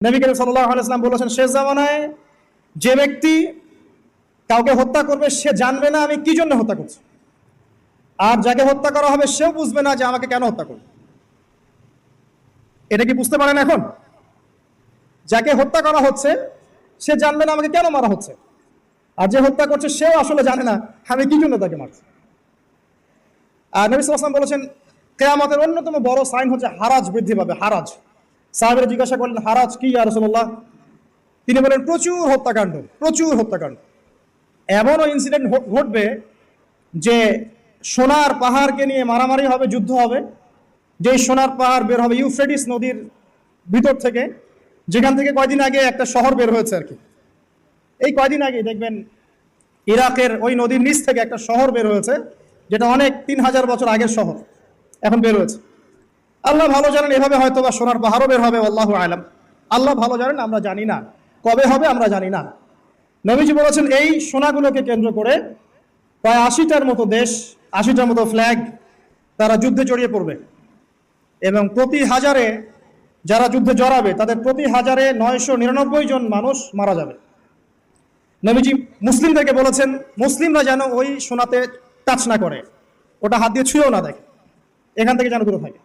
নবী করিম সাল্লাল্লাহু আলাইহি ওয়াসাল্লাম বলেছেন, শেষ জামানায় যে ব্যক্তি কাউকে হত্যা করবে সে জানবে না আমি কি জন্য হত্যা করছি, আর যাকে হত্যা করা হবে সেও বুঝবে না যে আমাকে কেন হত্যা করবে। এটা কি বুঝতে পারেন? এখন যাকে হত্যা করা হচ্ছে সে জানবে না আমাকে কেন মারা হচ্ছে, আর যে হত্যা করছে সেও আসলে জানে না আমি কি জন্য তাকে মারছি। আর নবী সাল্লাল্লাহু আলাইহি ওয়াসাল্লাম বলেছেন, কিয়ামতের অন্যতম বড় সাইন হচ্ছে হারাজ বৃদ্ধি পাবে। হারাজ। সাহাবীরা জিজ্ঞাসা করলেন, হারাজ কি ইয়া রাসূলুল্লাহ? তিনি বলেন, প্রচুর হত্যাকাণ্ড, প্রচুর হত্যাকাণ্ড। এমনও ইনসিডেন্ট ঘটবে যে সোনার পাহাড়কে নিয়ে মারামারি হবে, যুদ্ধ হবে। যেই সোনার পাহাড় বের হবে ইউফ্রেটিস নদীর ভিতর থেকে, যেখান থেকে কয়দিন আগে একটা শহর বের হয়েছে আর কি। এই কয়দিন আগে দেখবেন ইরাকের ওই নদীর নিচ থেকে একটা শহর বের হয়েছে, যেটা অনেক 3000 বছর আগের শহর, এখন বের হয়েছে। আল্লাহ ভালো জানেন, এভাবে হয়তো বা সোনার পাহাড়ও বের হবে, আল্লাহু আলাম। আল্লাহ ভালো জানেন, আমরা জানি না কবে হবে, আমরা জানি না। নবীজি বলেছেন, এই সোনাগুলোকে কেন্দ্র করে প্রায় 80টার মতো দেশ, 80টার মতো ফ্ল্যাগ তারা যুদ্ধে জড়িয়ে পড়বে, এবং প্রতি হাজারে যারা যুদ্ধে জড়াবে তাদের প্রতি হাজারে 999 জন মানুষ মারা যাবে। নবীজি মুসলিমদেরকে বলেছেন, মুসলিমরা যেন ওই সোনাতে টাচ না করে, ওটা হাত দিয়ে ছুঁয়েও না দেখে, এখান থেকে যেন দূরে থাকে।